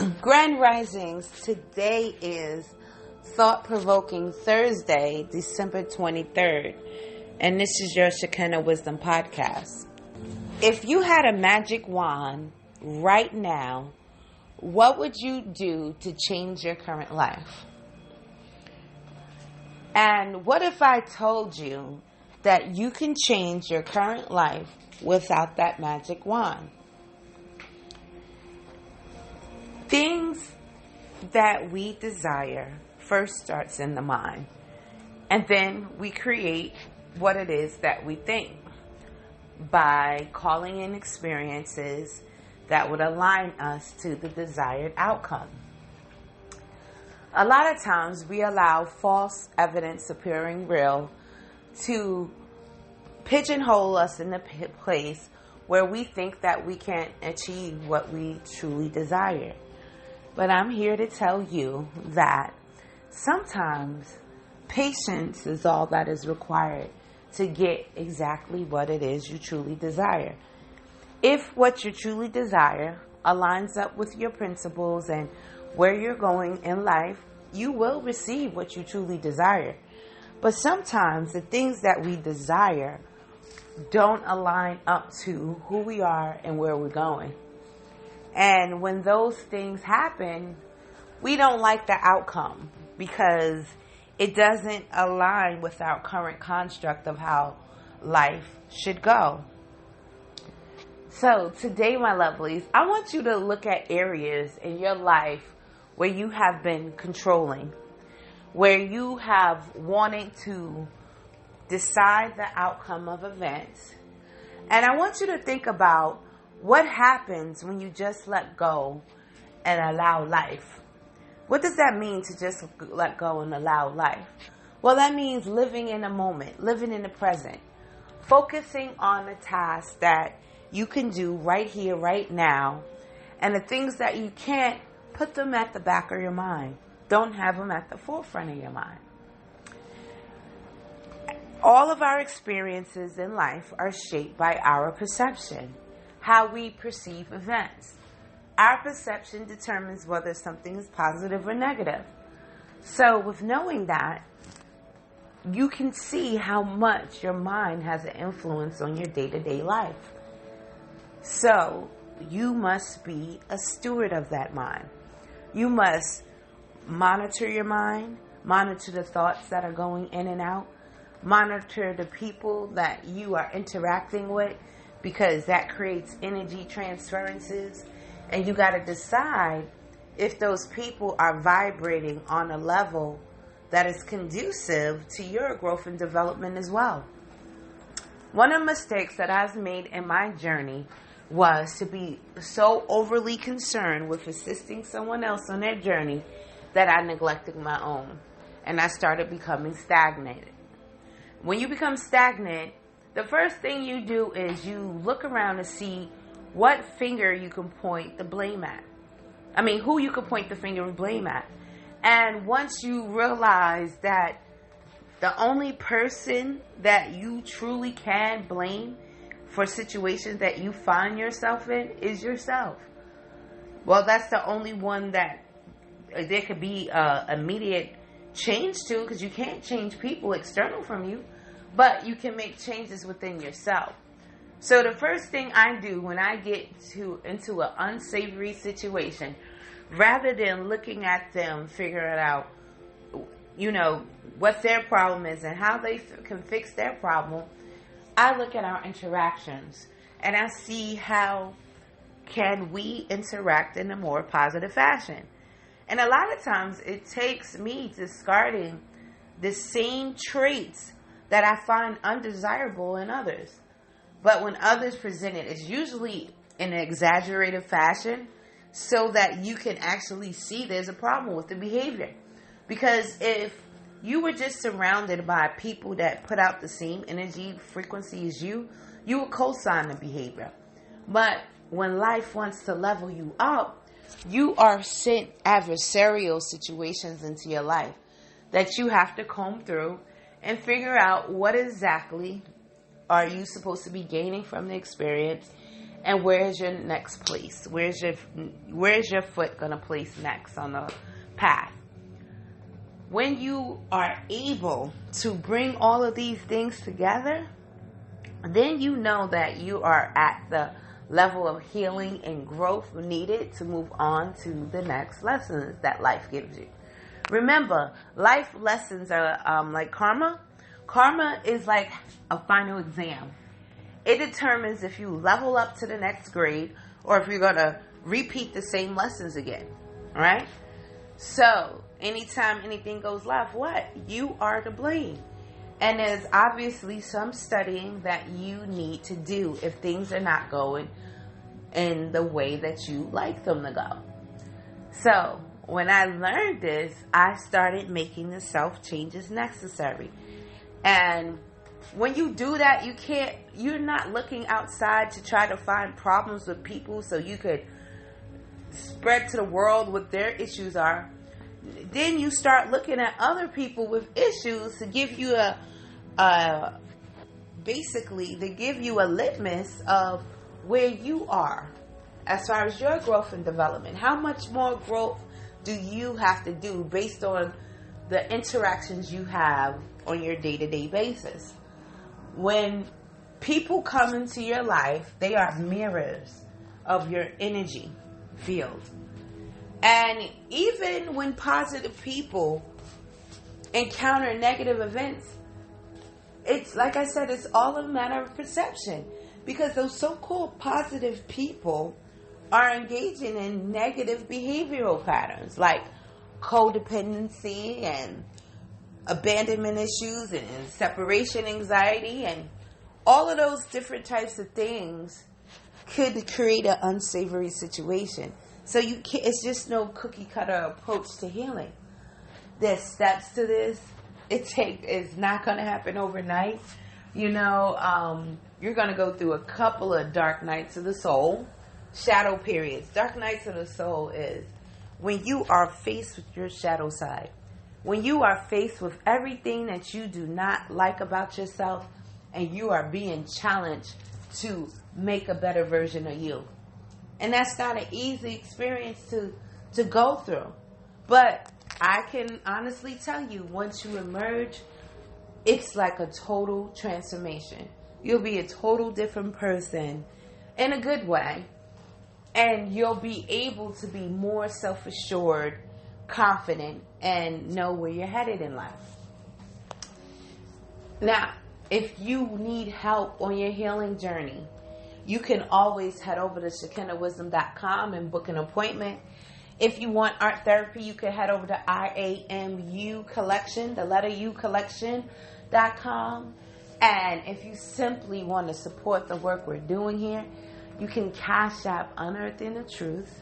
Grand Risings. Today is Thought Provoking Thursday, December 23rd, and this is your Shekinah Wisdom Podcast. If you had a magic wand right now, what would you do to change your current life? And what if I told you that you can change your current life without that magic wand? Things that we desire first starts in the mind, and then we create what it is that we think by calling in experiences that would align us to the desired outcome. A lot of times we allow false evidence appearing real to pigeonhole us in the place where we think that we can't achieve what we truly desire. But I'm here to tell you that sometimes patience is all that is required to get exactly what it is you truly desire. If what you truly desire aligns up with your principles and where you're going in life, you will receive what you truly desire. But sometimes the things that we desire don't align up to who we are and where we're going. And when those things happen, we don't like the outcome because it doesn't align with our current construct of how life should go. So today, my lovelies, I want you to look at areas in your life where you have been controlling, where you have wanted to decide the outcome of events. And I want you to think about what happens when you just let go and allow life. What does that mean to just let go and allow life? Well, that means living in a moment, living in the present, focusing on the tasks that you can do right here, right now, and the things that you can't, put them at the back of your mind. Don't have them at the forefront of your mind. All of our experiences in life are shaped by our perception, how we perceive events. Our perception determines whether something is positive or negative. So with knowing that, you can see how much your mind has an influence on your day-to-day life. So you must be a steward of that mind. You must monitor your mind, monitor the thoughts that are going in and out, monitor the people that you are interacting with, because that creates energy transferences. And you got to decide if those people are vibrating on a level that is conducive to your growth and development as well. One of the mistakes that I've made in my journey was to be so overly concerned with assisting someone else on their journey that I neglected my own. And I started becoming stagnated. When you become stagnant, the first thing you do is you look around to see what finger you can point the blame at. Who you can point the finger of blame at. And once you realize that the only person that you truly can blame for situations that you find yourself in is yourself. Well, that's the only one that there could be immediate change to, because you can't change people external from you. But you can make changes within yourself. So the first thing I do when I get into an unsavory situation, rather than looking at them, figuring out, what their problem is and how they can fix their problem, I look at our interactions and I see how can we interact in a more positive fashion. And a lot of times it takes me discarding the same traits that I find undesirable in others. But when others present it, it's usually in an exaggerated fashion so that you can actually see there's a problem with the behavior. Because if you were just surrounded by people that put out the same energy frequency as you will co-sign the behavior. But when life wants to level you up, you are sent adversarial situations into your life that you have to comb through and figure out what exactly are you supposed to be gaining from the experience And where's your next place? Where's your foot going to place next on the path? When you are able to bring all of these things together, then you know that you are at the level of healing and growth needed to move on to the next lessons that life gives you. Remember, life lessons are like karma. Karma is like a final exam. It determines if you level up to the next grade or if you're going to repeat the same lessons again. All right? So, anytime anything goes left, what? You are to blame. And there's obviously some studying that you need to do if things are not going in the way that you like them to go. So, when I learned this, I started making the self changes necessary. And when you do that, you're not looking outside to try to find problems with people so you could spread to the world what their issues are. Then you start looking at other people with issues to give you basically to give you a litmus of where you are as far as your growth and development. How much more growth do you have to do based on the interactions you have on your day-to-day basis? When people come into your life, they are mirrors of your energy field. And even when positive people encounter negative events, it's like I said, it's all a matter of perception. Because those so-called positive people are engaging in negative behavioral patterns like codependency and abandonment issues and separation anxiety, and all of those different types of things could create an unsavory situation. So it's just no cookie cutter approach to healing. There's steps to this. It's not going to happen overnight. You're going to go through a couple of dark nights of the soul, shadow periods. Dark nights of the soul is when you are faced with your shadow side. When you are faced with everything that you do not like about yourself and you are being challenged to make a better version of you. And that's not an easy experience to go through. But I can honestly tell you, once you emerge, it's like a total transformation. You'll be a total different person in a good way. And you'll be able to be more self-assured, confident, and know where you're headed in life. Now, if you need help on your healing journey, you can always head over to ShekinahWisdom.com and book an appointment. If you want art therapy, you can head over to IAMU Collection, the letter U Collection.com. And if you simply want to support the work we're doing here, you can Cash App Unearthing the Truth,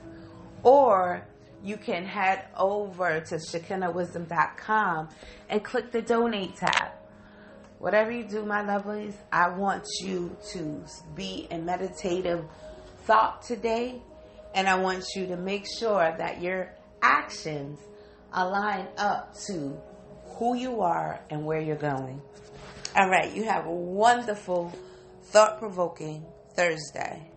or you can head over to ShekinahWisdom.com and click the Donate tab. Whatever you do, my lovelies, I want you to be in meditative thought today, and I want you to make sure that your actions align up to who you are and where you're going. All right, you have a wonderful, thought-provoking Thursday.